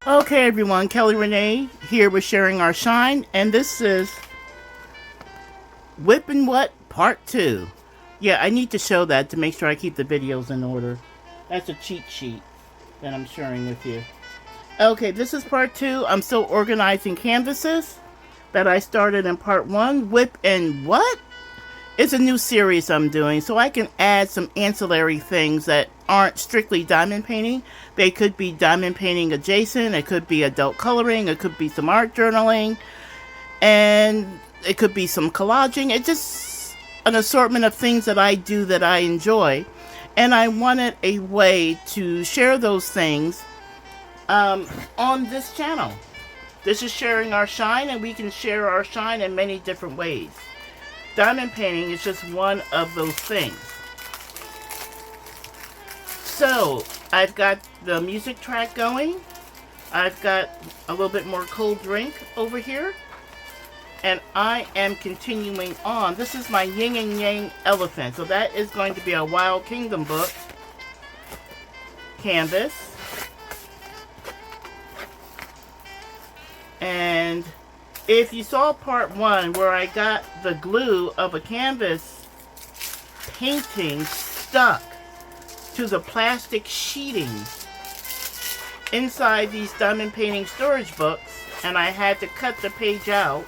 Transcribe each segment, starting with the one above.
Okay everyone, Kelly Renee here with Sharing Our Shine, and this is WIP and What Part 2. Yeah, I need to show that to make sure I keep the videos in order. That's a cheat sheet that I'm sharing with you. Okay, this is Part 2. I'm still organizing canvases that I started in Part 1. WIP and What? It's a new series I'm doing, so I can add some ancillary things that aren't strictly diamond painting. They could be diamond painting adjacent, it could be adult coloring, it could be some art journaling, and it could be some collaging. It's just an assortment of things that I do that I enjoy. And I wanted a way to share those things on this channel. This is Sharing Our Shine, and we can share our shine in many different ways. Diamond painting is just one of those things. So, I've got the music track going. I've got a little bit more cold drink over here. And I am continuing on. This is my Yin and Yang elephant. So that is going to be a Wild Kingdom book canvas. And if you saw part 1 where I got the glue of a canvas painting stuck to the plastic sheeting inside these diamond painting storage books, and I had to cut the page out,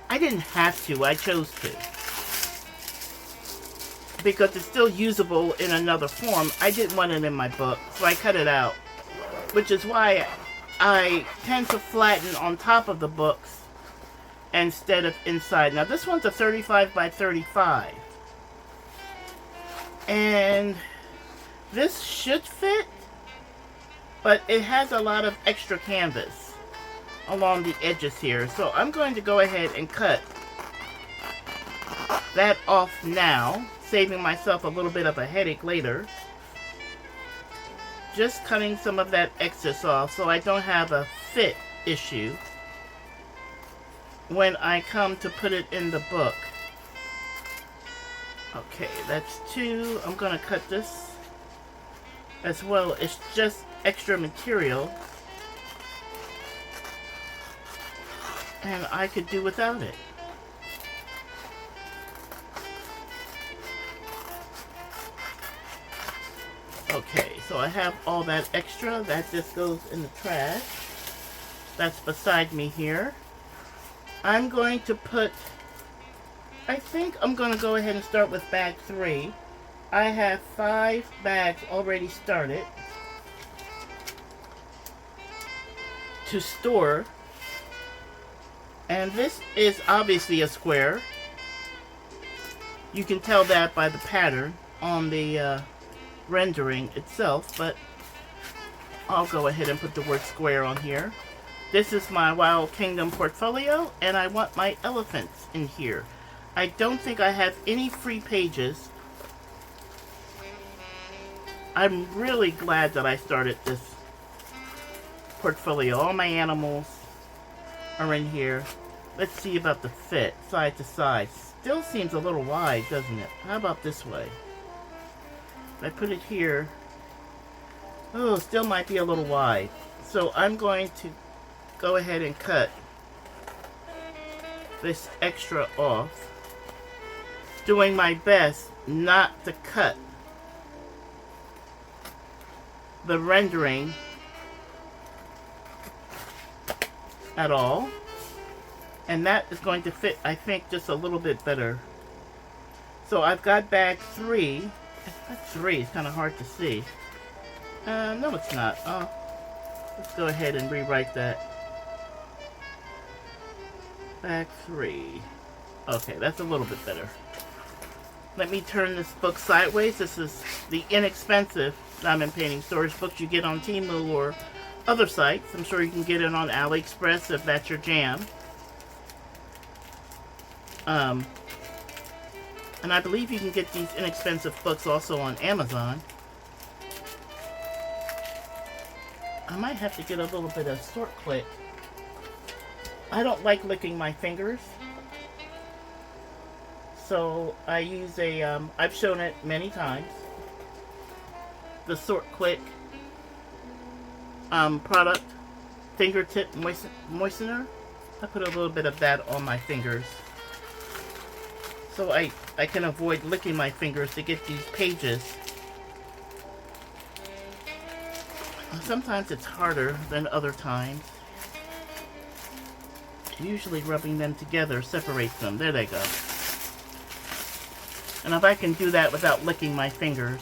I didn't have to, I chose to. Because it's still usable in another form. I didn't want it in my book, so I cut it out. Which is why I tend to flatten on top of the books instead of inside. Now this one's a 35 by 35. And this should fit, but it has a lot of extra canvas along the edges here. So I'm going to go ahead and cut that off now, saving myself a little bit of a headache later. Just cutting some of that excess off so I don't have a fit issue when I come to put it in the book. Okay, that's 2. I'm going to cut this as well. It's just extra material, and I could do without it. Okay, so I have all that extra. That just goes in the trash. That's beside me here. I'm going to put, I think I'm going to go ahead and start with bag 3. I have 5 bags already started to store. And this is obviously a square. You can tell that by the pattern on the rendering itself, but I'll go ahead and put the word square on here. This is my Wild Kingdom portfolio, and I want my elephants in here. I don't think I have any free pages. I'm really glad that I started this portfolio. All my animals are in here. Let's see about the fit, side to side. Still seems a little wide, doesn't it? How about this way? If I put it here, oh, still might be a little wide. So I'm going to go ahead and cut this extra off, doing my best not to cut the rendering at all, and that is going to fit, I think, just a little bit better. So I've got bag 3. That's 3, it's kind of hard to see. No, it's not. Oh, let's go ahead and rewrite that. Bag 3. Okay, that's a little bit better. Let me turn this book sideways. This is the inexpensive diamond painting storage books you get on Temu or other sites. I'm sure you can get it on AliExpress if that's your jam. And I believe you can get these inexpensive books also on Amazon. I might have to get a little bit of sort click. I don't like licking my fingers. So I use a, I've shown it many times. the Sort Quick product, fingertip moistener. I put a little bit of that on my fingers, so I can avoid licking my fingers to get these pages. Sometimes it's harder than other times. Usually rubbing them together separates them. There they go. And if I can do that without licking my fingers,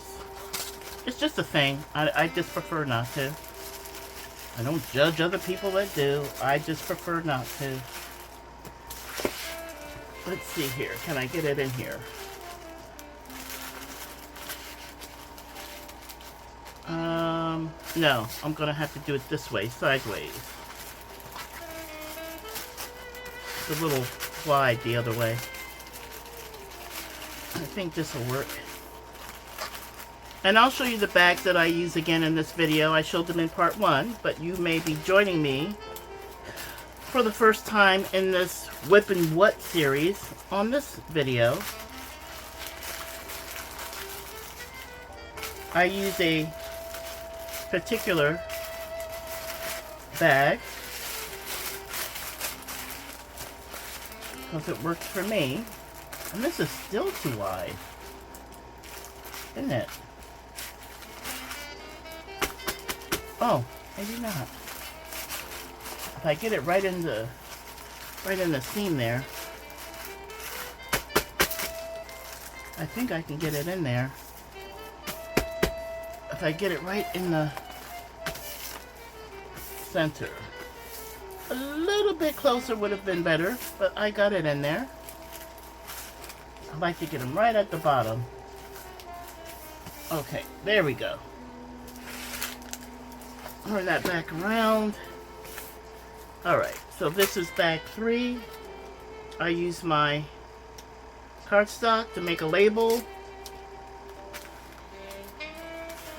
it's just a thing. I just prefer not to. I don't judge other people that do. I just prefer not to. Let's see here. Can I get it in here? No. I'm going to have to do it this way, sideways. It's a little wide the other way. I think this will work. And I'll show you the bags that I use again in this video. I showed them in part 1, but you may be joining me for the first time in this WIP and What series on this video. I use a particular bag because it works for me. And this is still too wide, isn't it? Oh, maybe not. If I get it right in the seam there, I think I can get it in there. If I get it right in the center. A little bit closer would have been better, but I got it in there. I like to get them right at the bottom. Okay, there we go. Turn that back around. Alright, so this is bag 3. I use my cardstock to make a label.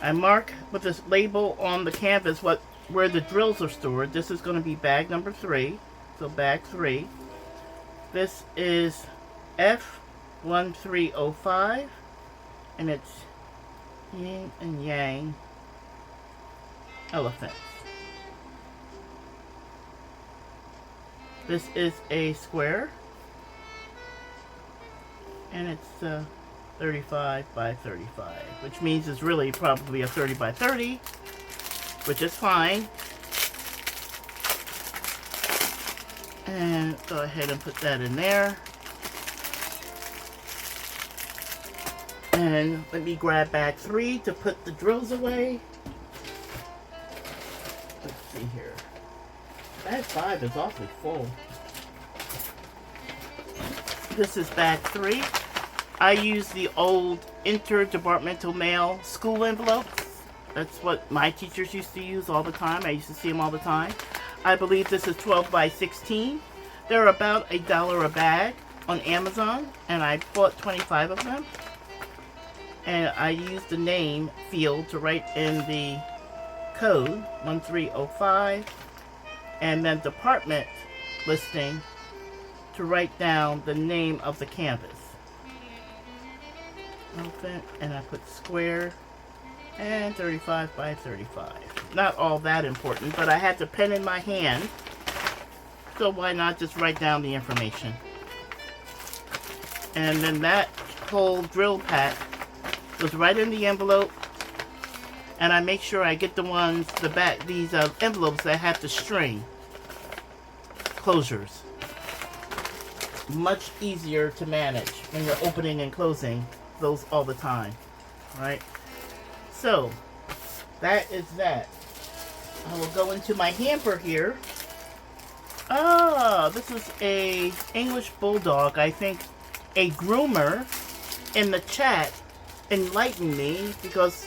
I mark with this label on the canvas where the drills are stored. This is going to be bag number 3. So bag 3. This is F1305, and it's yin and yang elephants. This is a square, and it's 35 by 35, which means it's really probably a 30 by 30, which is fine. And go ahead and put that in there. And let me grab bag 3 to put the drills away. Let's see here. Bag 5 is awfully full. This is bag 3. I use the old interdepartmental mail school envelopes. That's what my teachers used to use all the time. I used to see them all the time. I believe this is 12 by 16. They're about $1 a bag on Amazon, and I bought 25 of them. And I used the name field to write in the code 1305, and then department listing to write down the name of the canvas. Open, and I put square and 35 by 35. Not all that important, but I had the pen in my hand, so why not just write down the information? And then that whole drill pack was right in the envelope, and I make sure I get the ones, these envelopes that have the string closures. Much easier to manage when you're opening and closing those all the time, right? So that is that. I will go into my hamper here. This is a English Bulldog. I think a groomer in the chat enlightened me, because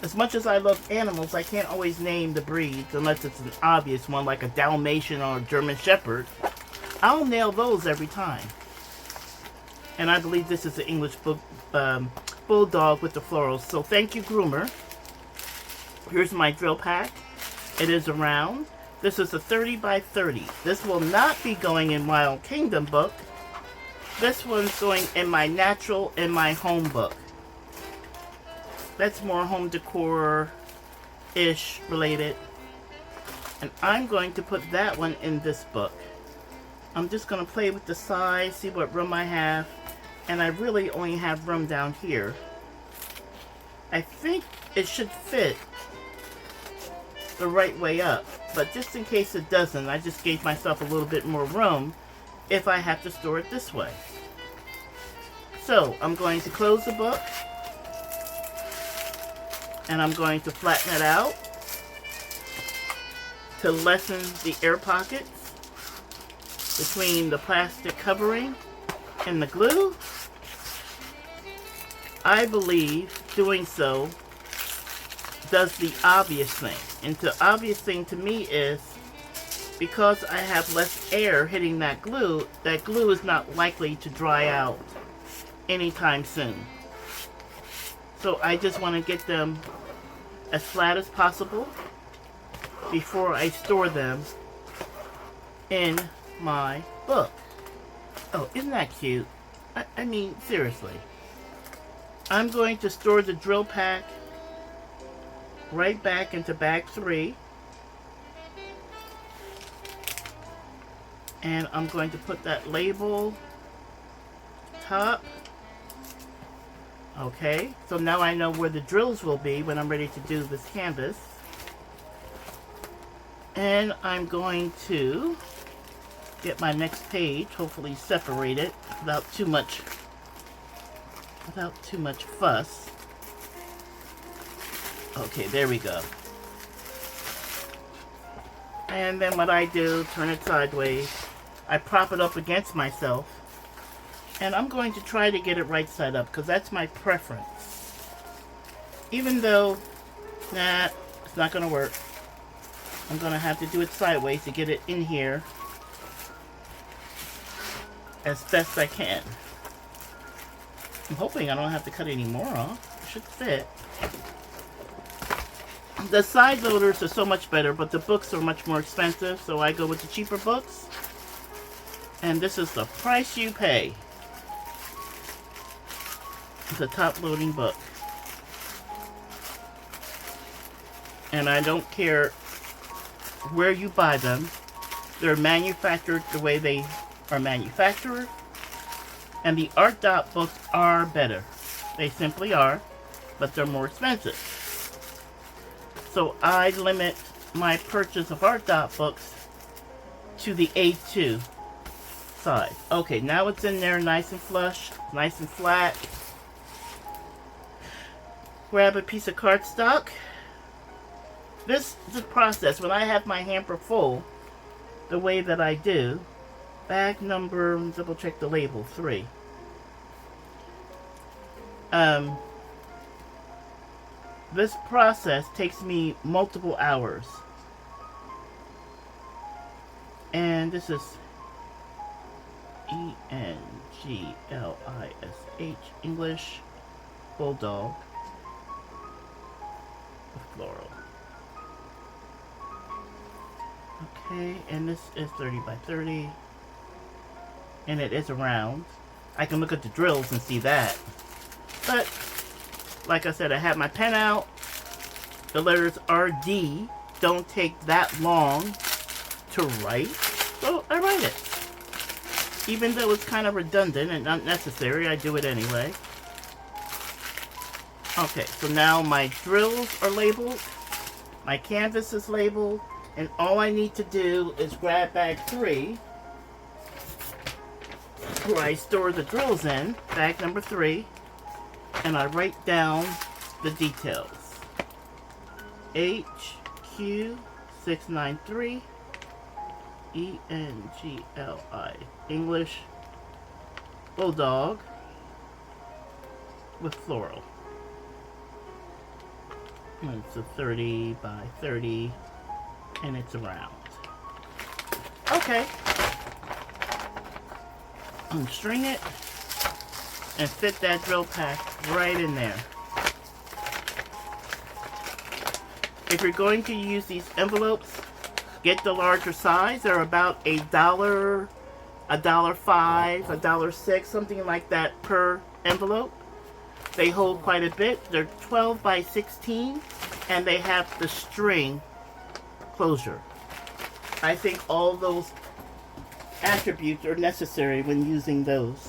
as much as I love animals, I can't always name the breeds unless it's an obvious one like a Dalmatian or a German Shepherd. I'll nail those every time. And I believe this is the English Bulldog with the florals. So thank you, groomer. Here's my drill pack. It is a round. This is a 30 by 30. This will not be going in Wild Kingdom book. This one's going in my natural and my home book. That's more home decor-ish related. And I'm going to put that one in this book. I'm just going to play with the size, see what room I have. And I really only have room down here. I think it should fit the right way up. But just in case it doesn't, I just gave myself a little bit more room if I have to store it this way. So I'm going to close the book. And I'm going to flatten it out to lessen the air pockets between the plastic covering and the glue. I believe doing so does the obvious thing. And the obvious thing to me is because I have less air hitting that glue is not likely to dry out anytime soon. So I just want to get them as flat as possible before I store them in my book. Oh, isn't that cute? I mean, seriously. I'm going to store the drill pack right back into bag 3. And I'm going to put that label top. Okay, so now I know where the drills will be when I'm ready to do this canvas. And I'm going to get my next page, hopefully separate it without too much fuss. Okay, there we go. And then what I do, turn it sideways. I prop it up against myself. And I'm going to try to get it right side up because that's my preference. Even though, nah, it's not going to work. I'm going to have to do it sideways to get it in here as best I can. I'm hoping I don't have to cut any more off. It should fit. The side loaders are so much better, but the books are much more expensive, so I go with the cheaper books. And this is the price you pay. The top loading book. And I don't care where you buy them. They're manufactured the way they are manufactured. And the art dot books are better. They simply are, but they're more expensive. So I limit my purchase of art dot books to the A2 size. Okay, now it's in there nice and flush, nice and flat. Grab a piece of cardstock. This is the process. When I have my hamper full, the way that I do, bag number, double check the label, 3. This process takes me multiple hours. And this is ENGLISH, English, Bulldog, with floral. Okay, and this is 30 by 30. And it is a round. I can look at the drills and see that. But, like I said, I have my pen out. The letters RD don't take that long to write. So I write it. Even though it's kind of redundant and unnecessary, I do it anyway. Okay, so now my drills are labeled. My canvas is labeled. And all I need to do is grab bag 3, where I store the drills in, bag number 3, and I write down the details. HQ693 ENGLI, English, Bulldog, with floral. And it's a 30 by 30. And it's a round. Okay. Unstring it and fit that drill pack right in there. If you're going to use these envelopes, get the larger size. They're about $1, $1.05, $1.06, something like that per envelope. They hold quite a bit. They're 12 by 16, and they have the string closure. I think all those attributes are necessary when using those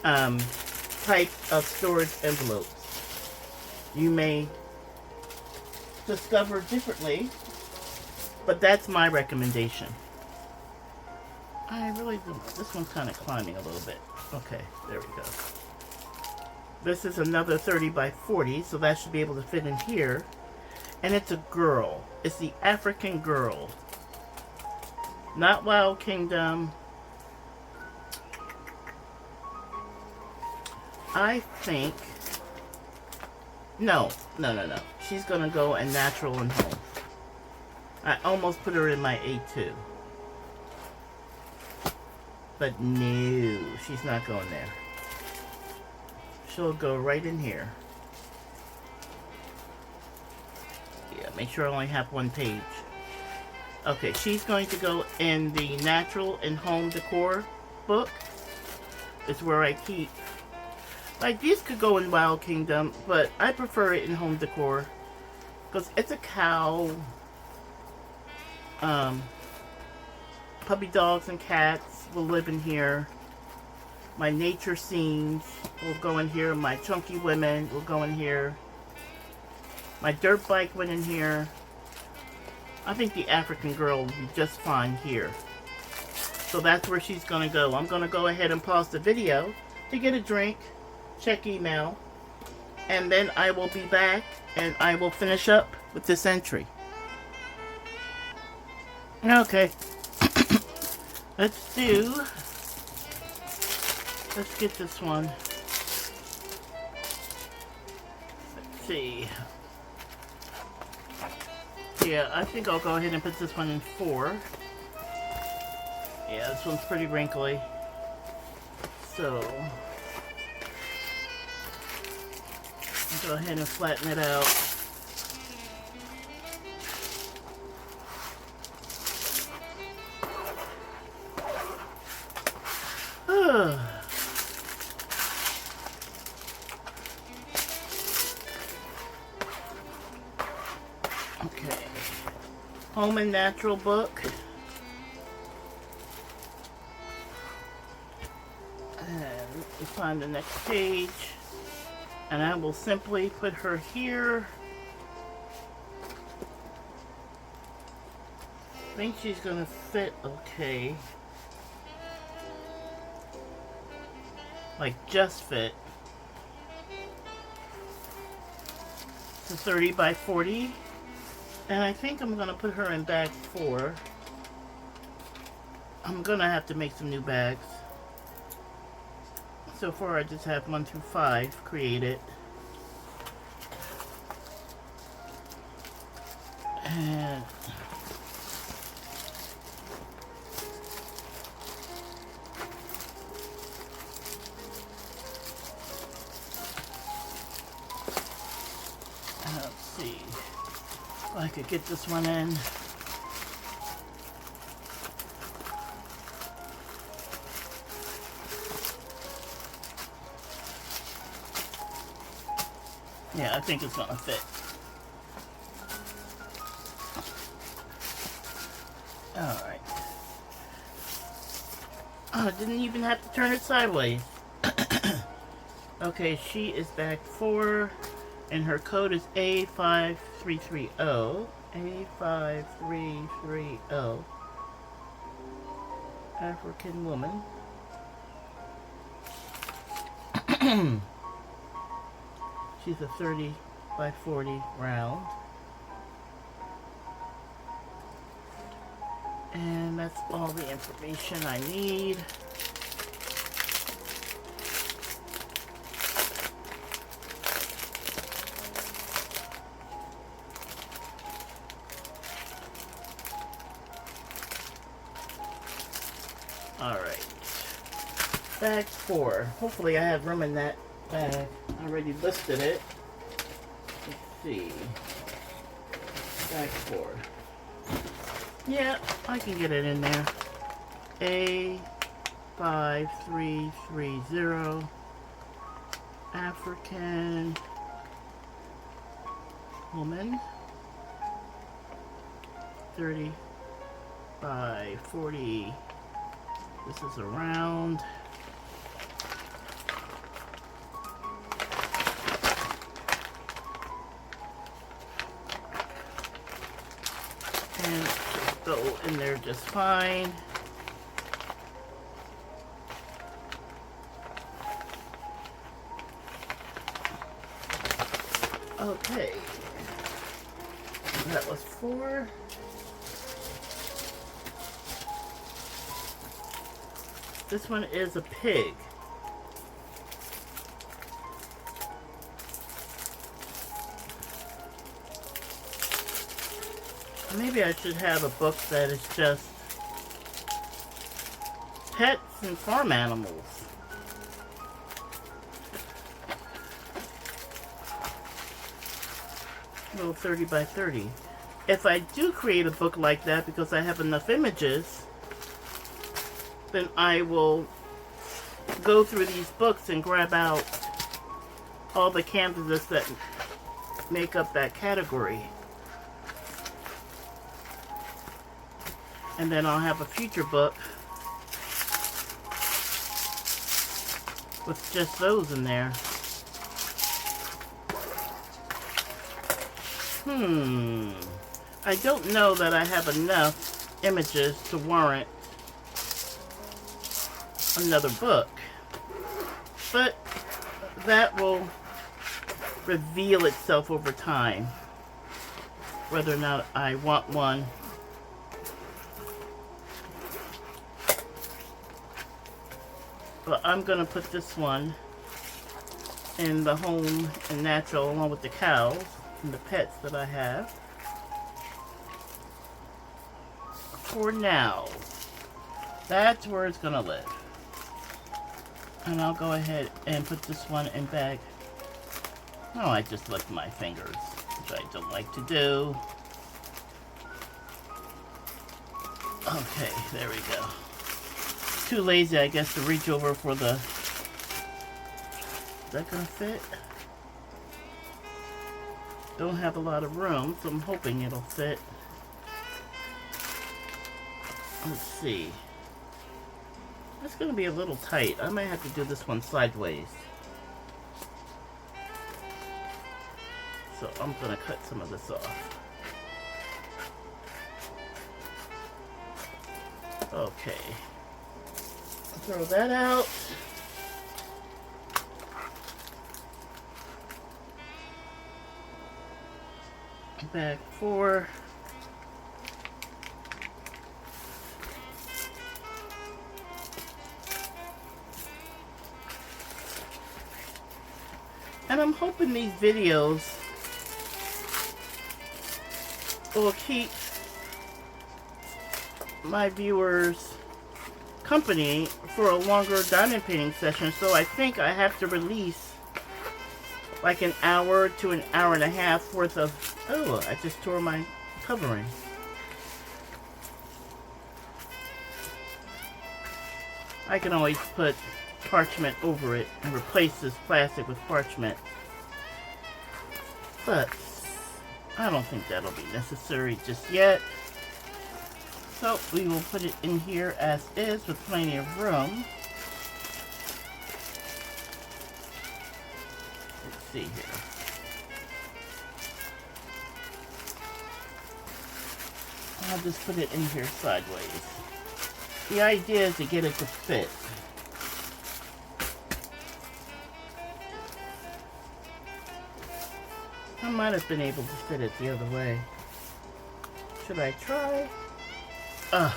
type of storage envelopes. You may discover differently, but that's my recommendation. I really don't. This one's kind of climbing a little bit. Okay, there we go. This is another 30 by 40, so that should be able to fit in here. And it's a girl. It's the African girl. Not Wild Kingdom. I think... No. She's going to go in natural and home. I almost put her in my A2. But no, she's not going there. She'll go right in here. Yeah, make sure I only have one page. Okay, she's going to go in the natural and home decor book. It's where I keep... Like, these could go in Wild Kingdom, but I prefer it in home decor. Because it's a cow. Puppy dogs and cats will live in here. My nature scenes will go in here. My chunky women will go in here. My dirt bike went in here. I think the African girl will be just fine here. So that's where she's going to go. I'm going to go ahead and pause the video to get a drink, check email, and then I will be back and I will finish up with this entry. Okay. Let's get this one. Let's see. Yeah, I think I'll go ahead and put this one in 4. Yeah, this one's pretty wrinkly. So, go ahead and flatten it out. Okay. Home and Natural book. And let me find the next page. And I will simply put her here. I think she's gonna fit okay. Like, just fit. It's a 30 by 40. And I think I'm gonna put her in bag 4. I'm gonna have to make some new bags. So far I just have 1 through 5 created. And let's see if I could get this one in. Yeah, I think it's gonna fit. Alright. Oh, I didn't even have to turn it sideways. Okay, she is bag 4, and her code is A5330. A5330. African woman. She's a 30 by 40 round. And that's all the information I need. Alright. Bag 4. Hopefully I have room in that bag. I already listed it. Let's see. Bag 4. Yeah, I can get it in there. A5330. African woman, 30 by 40. This is a round. And just go in there just fine. Okay, that was 4. This one is a pig. Maybe I should have a book that is just pets and farm animals. Little 30 by 30. If I do create a book like that because I have enough images, then I will go through these books and grab out all the canvases that make up that category. And then I'll have a future book with just those in there. I don't know that I have enough images to warrant another book, but that will reveal itself over time, whether or not I want one. But I'm gonna put this one in the home and natural along with the cows and the pets that I have for now. That's where it's gonna live. And I'll go ahead and put this one in bag. Oh, I just licked my fingers, which I don't like to do. Okay, there we go. Too lazy, I guess, to reach over for the... Is that gonna fit? Don't have a lot of room, so I'm hoping it'll fit. Let's see. That's gonna be a little tight. I might have to do this one sideways. So I'm gonna cut some of this off. Okay. Throw that out. Bag 4. And I'm hoping these videos will keep my viewers company for a longer diamond painting session. So I think I have to release like an hour to an hour and a half worth of... Oh, I just tore my covering. I can always put parchment over it and replace this plastic with parchment. But I don't think that'll be necessary just yet. So we will put it in here as is with plenty of room. Let's see here. I'll just put it in here sideways. The idea is to get it to fit. I might have been able to fit it the other way. Should I try? Let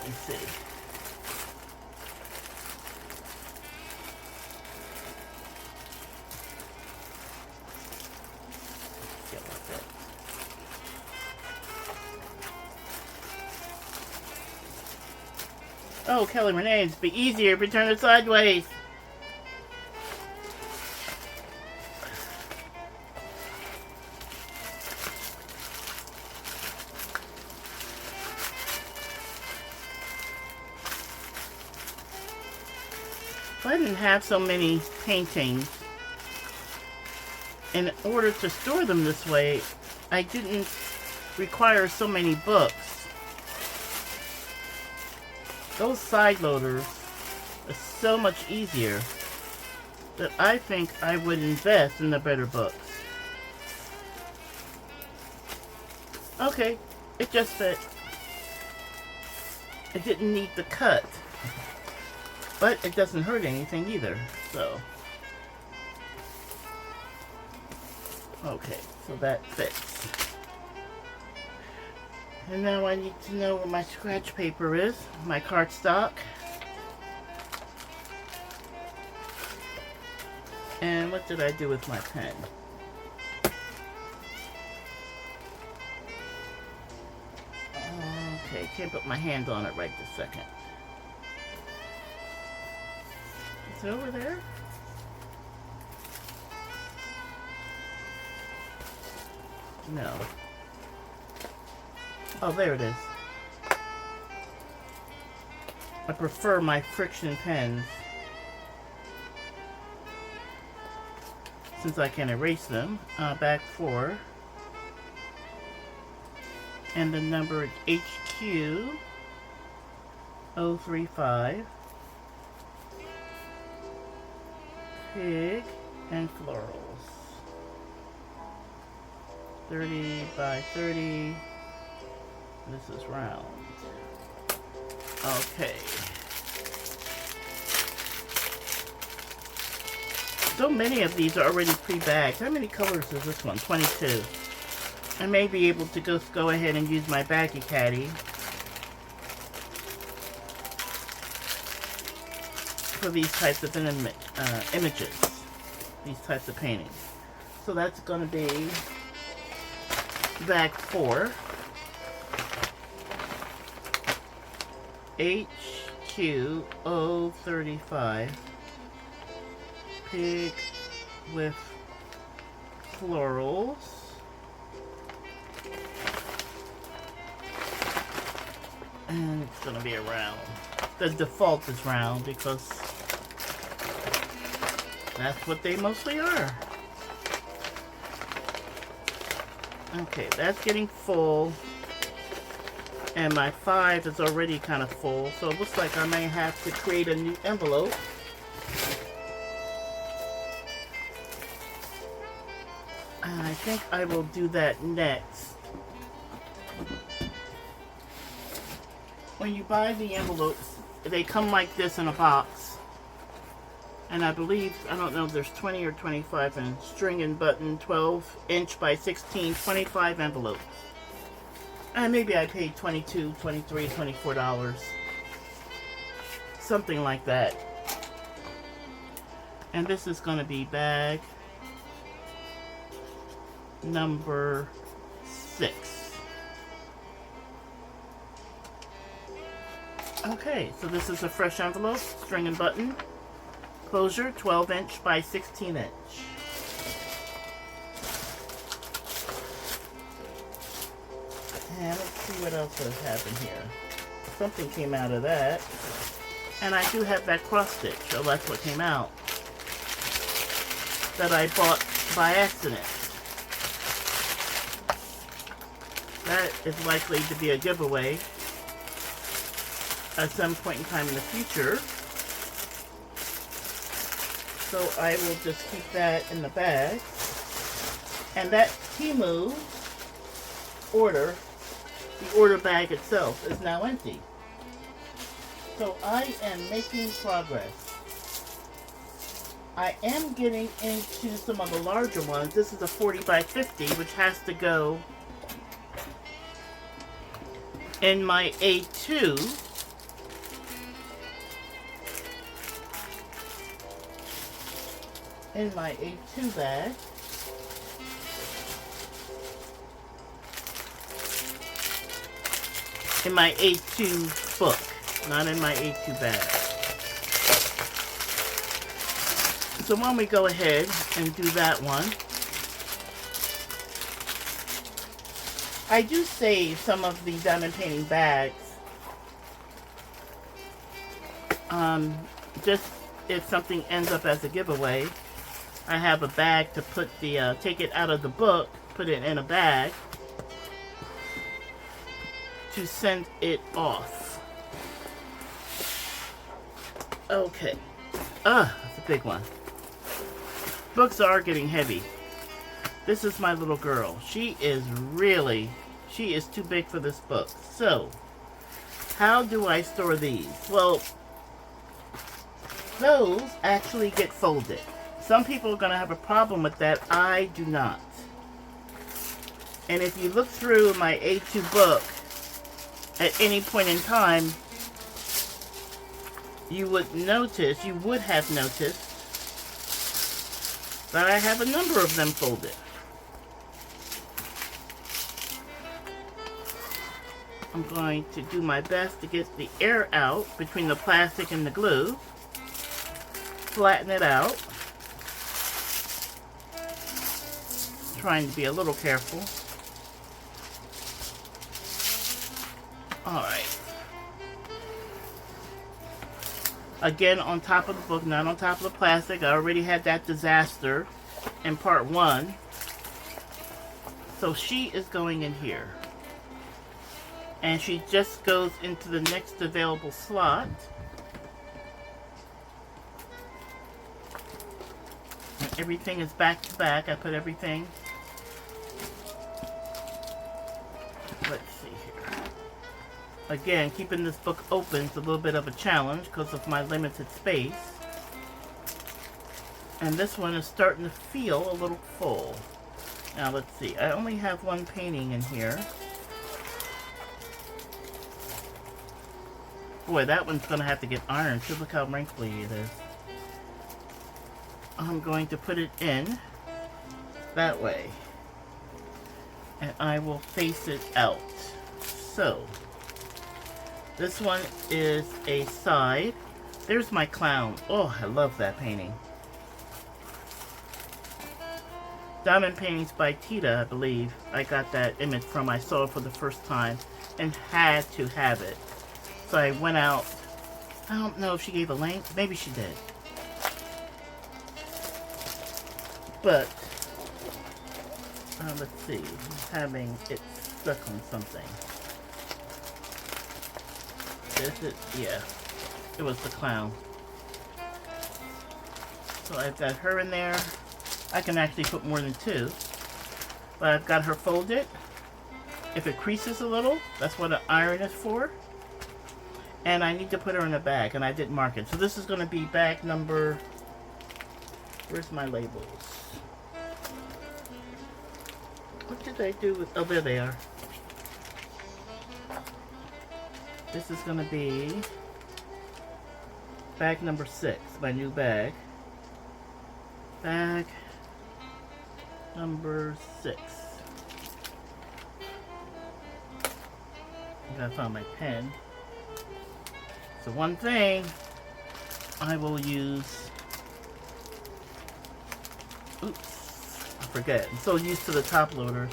me see. Get like that. Oh, Kelly Renee, it'd be easier if we turn it sideways. If I didn't have so many paintings, in order to store them this way, I didn't require so many books. Those side loaders are so much easier that I think I would invest in the better books. Okay, it just fit. It didn't need the cut, but it doesn't hurt anything either, so. Okay, so that fits. And now I need to know where my scratch paper is, my cardstock. And what did I do with my pen? Okay, can't put my hand on it right this second. Is it over there? No. Oh, there it is. I prefer my friction pens, since I can erase them. Back 4. And the number is HQ035. Pig and florals. 30 by 30. This is round. Okay. So many of these are already pre-bagged. How many colors is this one? 22. I may be able to just go ahead and use my baggy caddy for these types of images, these types of paintings. So that's going to be bag 4. HQ035. Pig with florals. And it's going to be a round. The default is round because that's what they mostly are. Okay, that's getting full. And my 5 is already kind of full, so it looks like I may have to create a new envelope. And I think I will do that next. When you buy the envelopes, they come like this in a box. And I believe, I don't know if there's 20 or 25 in string and button, 12 inch by 16, 25 envelopes. And maybe I paid $22, $23, $24. Something like that. And this is going to be bag number 6. Okay, so this is a fresh envelope, string and button, closure, 12 inch by 16 inch. And let's see what else has happened here. Something came out of that. And I do have that cross stitch, so that's what came out. That I bought by accident. That is likely to be a giveaway at some point in time in the future. So I will just keep that in the bag. And that Temu order, the order bag itself, is now empty. So I am making progress. I am getting into some of the larger ones. This is a 40 by 50, which has to go in my A2. In my A2 bag. In my A2 book, not in my A2 bag. So when we go ahead and do that one, I do save some of the diamond painting bags, just if something ends up as a giveaway, I have a bag to put the, take it out of the book, put it in a bag to send it off. Okay. That's a big one. Books are getting heavy. This is my little girl. She is too big for this book. So, how do I store these? Well, those actually get folded. Some people are going to have a problem with that. I do not. And if you look through my A2 book at any point in time, you would have noticed that I have a number of them folded. I'm going to do my best to get the air out between the plastic and the glue. Flatten it out. Trying to be a little careful. Alright. Again, on top of the book, not on top of the plastic. I already had that disaster in part 1. So she is going in here. And she just goes into the next available slot. And everything is back to back. I put everything. Let's see here. Again, keeping this book open is a little bit of a challenge because of my limited space. And this one is starting to feel a little full. Now let's see. I only have one painting in here. Boy, that one's going to have to get ironed too. Look how wrinkly it is. I'm going to put it in that way. And I will face it out. So, this one is a side. There's my clown. Oh, I love that painting. Diamond Paintings by Tita, I believe. I got that image from. I saw it for the first time and had to have it. So I went out. I don't know if she gave a link. Maybe she did. But, let's see. I'm having it stuck on something. Yeah. It was the clown. So I've got her in there. I can actually put more than 2. But I've got her folded. If it creases a little, that's what an iron is for. And I need to put her in a bag, and I didn't mark it. So this is going to be bag number... Where's my labels? What did I do with... Oh, there they are. This is going to be bag number 6, my new bag. Bag number 6. I gotta find my pen. So one thing I will use, oops, I forget. I'm so used to the top loaders.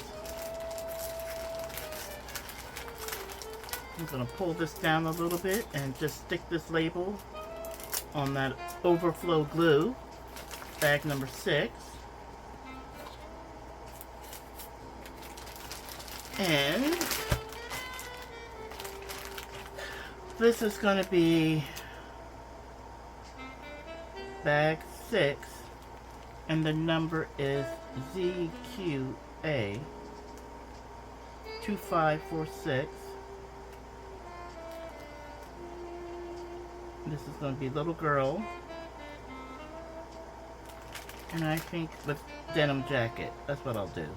I'm gonna pull this down a little bit and just stick this label on that overflow glue, bag number 6. And this is going to be bag 6, and the number is ZQA 2546. This is going to be little girl, and I think with denim jacket. That's what I'll do.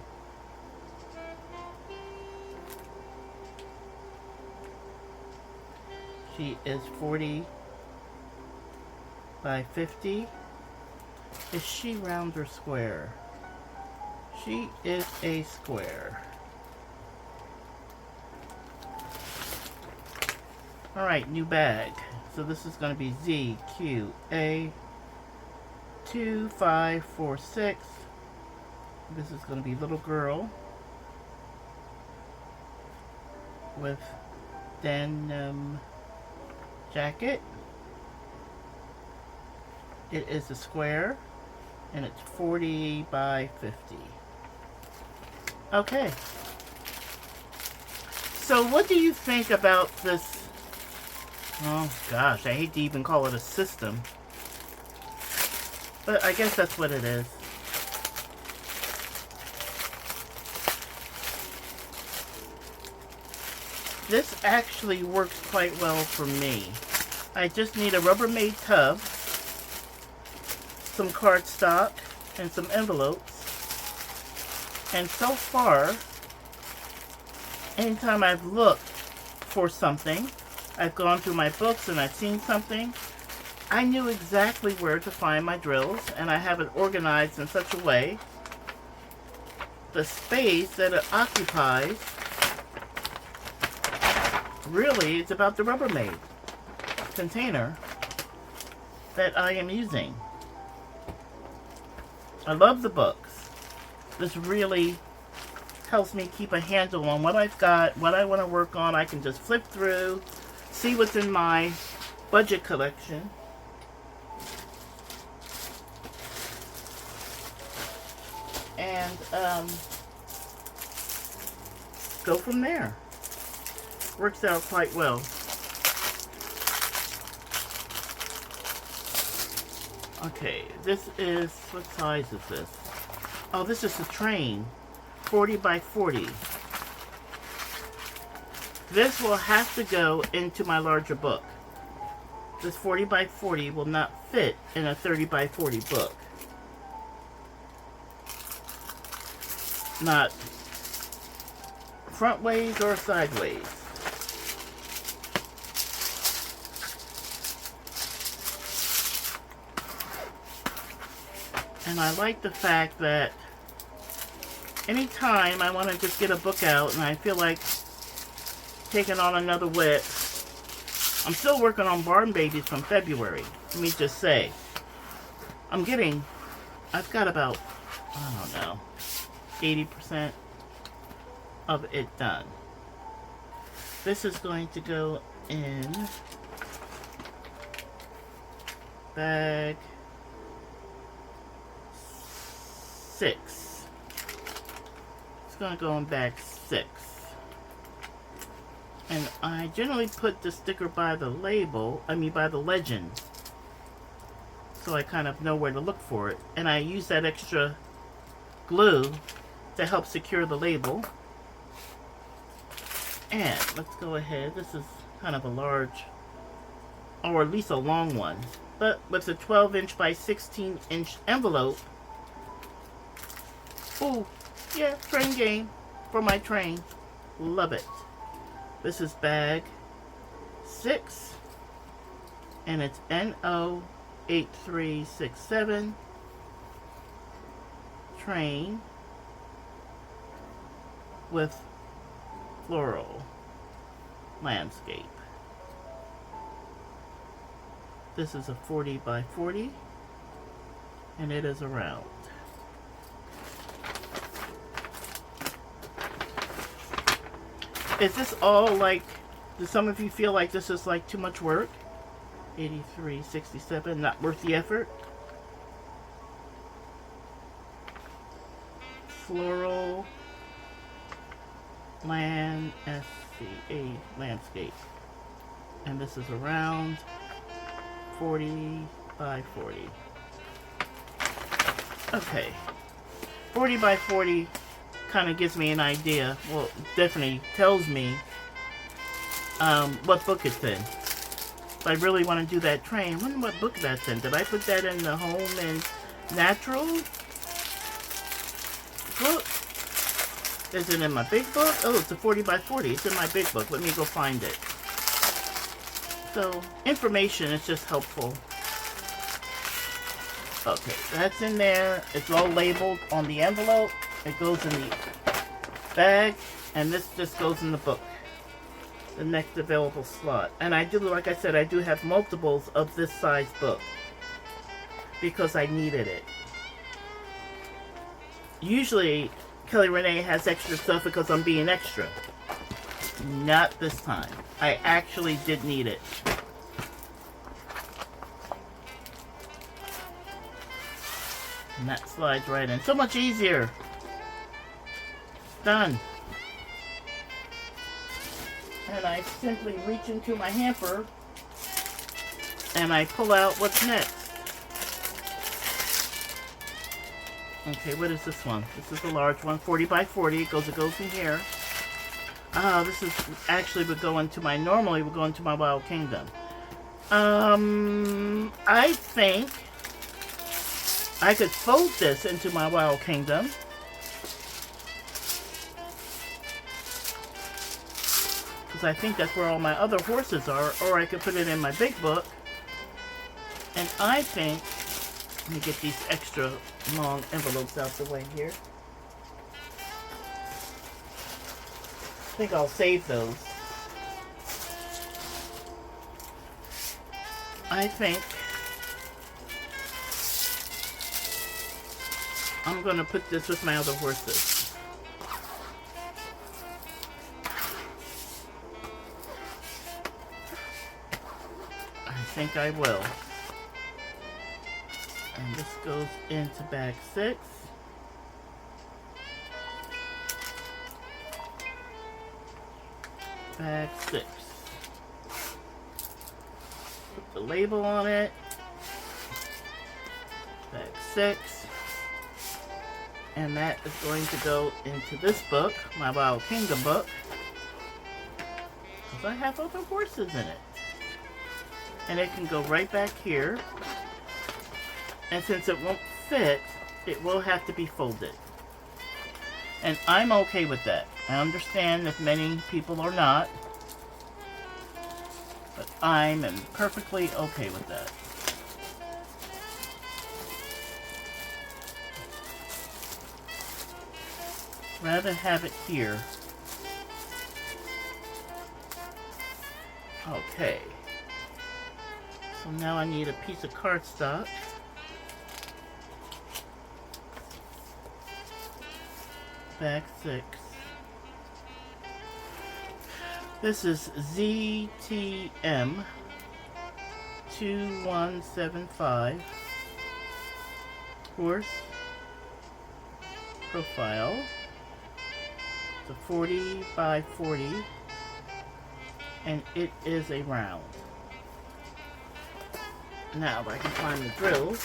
She is 40 by 50. Is she round or square? She is a square. Alright, new bag. So this is going to be ZQA 2546. This is going to be little girl with denim jacket. It is a square, and it's 40 by 50. Okay. So what do you think about this? Oh gosh, I hate to even call it a system. But I guess that's what it is. This actually works quite well for me. I just need a Rubbermaid tub, some cardstock, and some envelopes. And so far, anytime I've looked for something, I've gone through my books and I've seen something, I knew exactly where to find my drills, and I have it organized in such a way, the space that it occupies, really, it's about the Rubbermaid container that I am using. I love the books. This really helps me keep a handle on what I've got, what I want to work on. I can just flip through, see what's in my budget collection. And go from there. Works out quite well. Okay, this is, what size is this? Oh, this is a train, 40 by 40. This will have to go into my larger book. This 40 by 40 will not fit in a 30 by 40 book. Not front ways or sideways. And I like the fact that anytime I want to just get a book out and I feel like taking on another WIP, I'm still working on Barn Babies from February. Let me just say, I've got about, I don't know, 80% of it done. This is going to go in bag 6. It's going to go in bag 6. And I generally put the sticker by the label, by the legend. So I kind of know where to look for it. And I use that extra glue to help secure the label. And let's go ahead. This is kind of a large, or at least a long one. But with a 12-inch by 16-inch envelope. Ooh, yeah, train game for my train. Love it. This is bag 6. And it's NO8367. Train with floral landscape. This is a 40 by 40 and it is a round. Is this all like, do some of you feel like this is like too much work? 8367, not worth the effort? Floral landscape. And this is around 40 by 40. Okay. 40 by 40 kind of gives me an idea. Well, definitely tells me what book it's in. If I really want to do that train, I wonder what book that's in. Did I put that in the Home and Natural book? Is it in my big book? Oh, it's a 40 by 40. It's in my big book. Let me go find it. So, information is just helpful. Okay, that's in there. It's all labeled on the envelope. It goes in the bag. And this just goes in the book. The next available slot. And I do, like I said, I do have multiples of this size book. Because I needed it. Usually, Kelly Renee has extra stuff because I'm being extra. Not this time. I actually did need it. And that slides right in. So much easier. Done. And I simply reach into my hamper and I pull out what's next. Okay, what is this one? This is a large one, 40 by 40. It goes in here. This is actually normally would go into my Wild Kingdom. I think I could fold this into my Wild Kingdom. Because I think that's where all my other horses are. Or I could put it in my big book. And I think, let me get these extra long envelopes out the way here. I think I'll save those. I think I'm going to put this with my other horses. I think I will. And this goes into bag 6. Bag 6. Put the label on it. Bag 6. And that is going to go into this book, my Wild Kingdom book. Because I have other horses in it. And it can go right back here. And since it won't fit, it will have to be folded. And I'm okay with that. I understand that many people are not. But I'm perfectly okay with that. Rather have it here. Okay. So now I need a piece of cardstock. Bag 6. This is ZTM 2175 horse profile. It's a 40 by 40 and it is a round. Now if I can find the drills.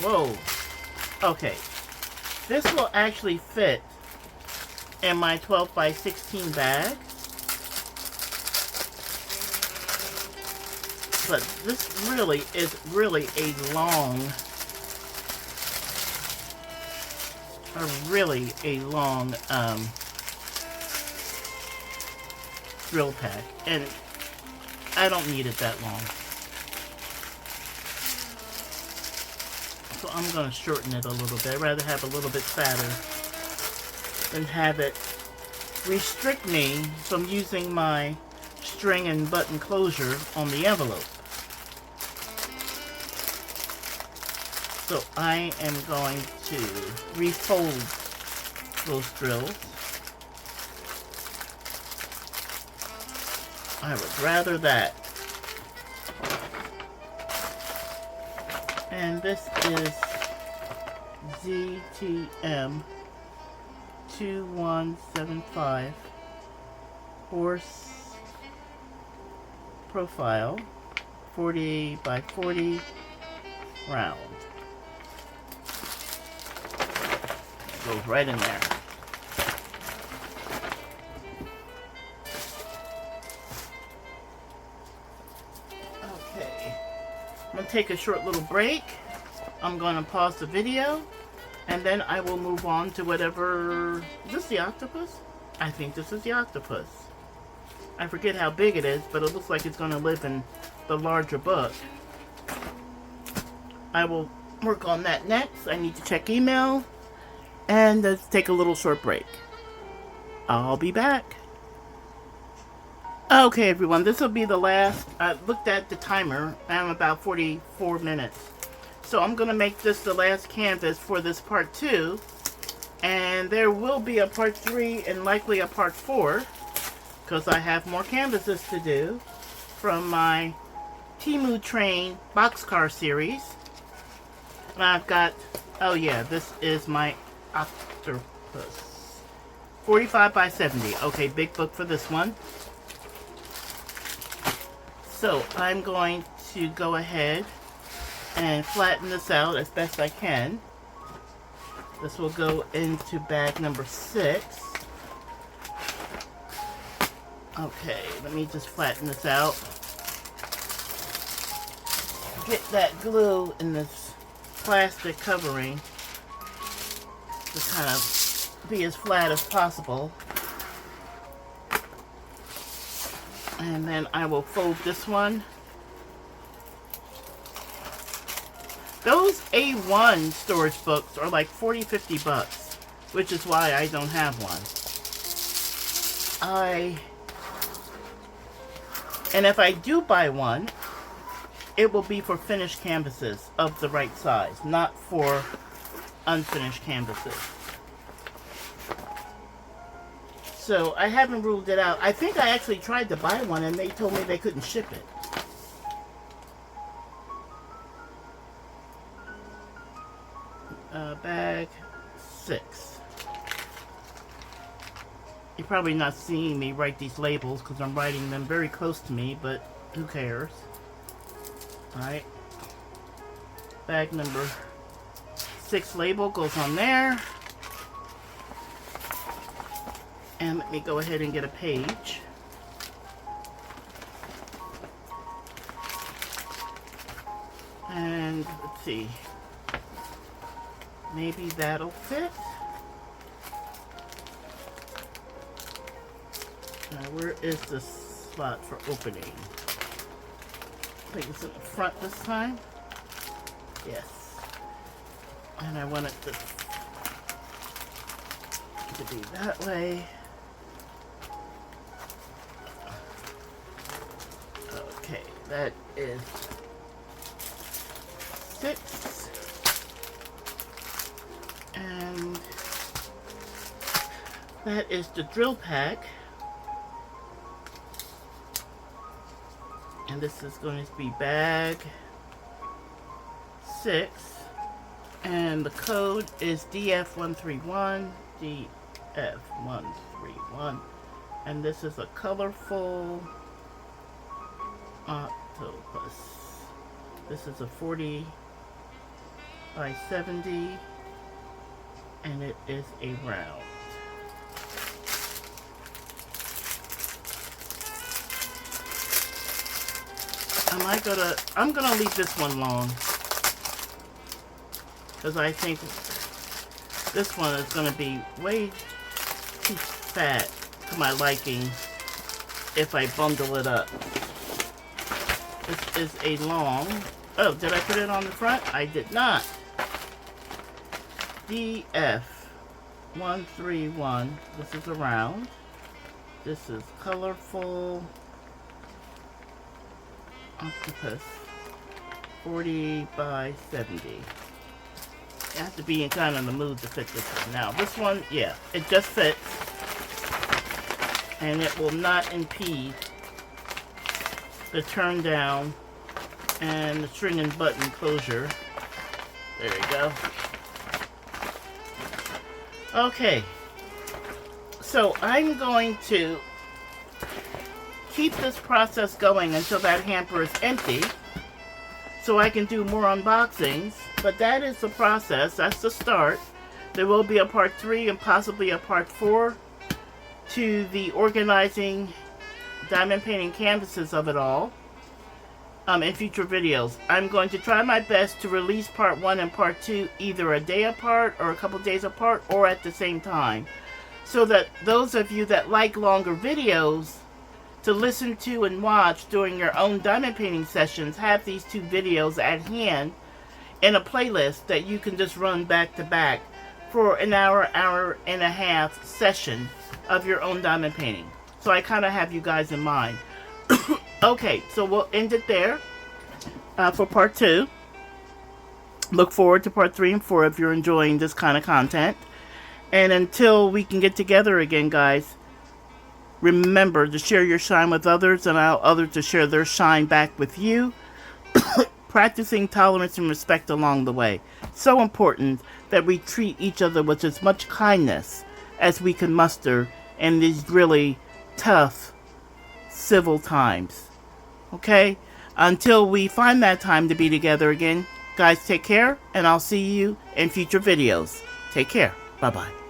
Whoa. Okay. This will actually fit in my 12 by 16 bag. But this really is a long drill pack, and I don't need it that long. So I'm going to shorten it a little bit. I'd rather have a little bit fatter than have it restrict me from using my string and button closure on the envelope. So I am going to refold those drills. I would rather that. And this is ZTM 2175 horse profile 40 by 40 round. Goes right in there. Okay. I'm going to take a short little break. I'm going to pause the video. And then I will move on to whatever... Is this the octopus? I think this is the octopus. I forget how big it is, but it looks like it's going to live in the larger book. I will work on that next. I need to check email. And let's take a little short break. I'll be back. Okay, everyone. This will be the last. I looked at the timer. I'm about 44 minutes. So I'm going to make this the last canvas for this part 2. And there will be a part 3 and likely a part 4. Because I have more canvases to do from my Temu Train boxcar series. And I've got Oh yeah, this is my Octopus. 45 by 70. Okay, big book for this one. So I'm going to go ahead and flatten this out as best I can. This will go into bag number 6. Okay, let me just flatten this out. Get that glue in this plastic covering to kind of be as flat as possible. And then I will fold this one. Those A1 storage books are like 40-50 bucks, which is why I don't have one. And if I do buy one, it will be for finished canvases of the right size, not for unfinished canvases. So I haven't ruled it out. I think I actually tried to buy one and they told me they couldn't ship it. Bag 6. You're probably not seeing me write these labels because I'm writing them very close to me, but who cares? Alright. Bag number 6 label goes on there. And let me go ahead and get a page. And let's see. Maybe that'll fit. Now, where is the slot for opening? I think it's in the front this time. Yes. And I want it to be that way. Okay, that is 6. And that is the drill pack. And this is going to be bag 6. And the code is DF131. DF131. And this is a colorful Octopus. This is a 40 by 70. And it is a round. I'm gonna leave this one long. Because I think this one is gonna be way too fat to my liking if I bundle it up. This is a long. Oh, did I put it on the front? I did not. DF131. This is a round. This is colorful Octopus 40 by 70. You have to be in kind of the mood to fit this one. Now this one, yeah, it just fits. And it will not impede the turn down and the string and button closure. There you go. Okay, so I'm going to keep this process going until that hamper is empty so I can do more unboxings, but that is the process. That's the start. There will be a part 3 and possibly a part 4 to the organizing diamond painting canvases of it all in future videos. I'm going to try my best to release part 1 and part 2 either a day apart or a couple days apart or at the same time, so that those of you that like longer videos to listen to and watch during your own diamond painting sessions have these 2 videos at hand in a playlist that you can just run back to back for an hour, hour and a half session of your own diamond painting. So I kind of have you guys in mind. Okay, so we'll end it there for part 2. Look forward to part 3 and 4 if you're enjoying this kind of content. And until we can get together again, guys, remember to share your shine with others and allow others to share their shine back with you. practicing tolerance and respect along the way. So important that we treat each other with as much kindness as we can muster in these really tough civil times. Okay? Until we find that time to be together again, guys, take care, and I'll see you in future videos. Take care. Bye-bye.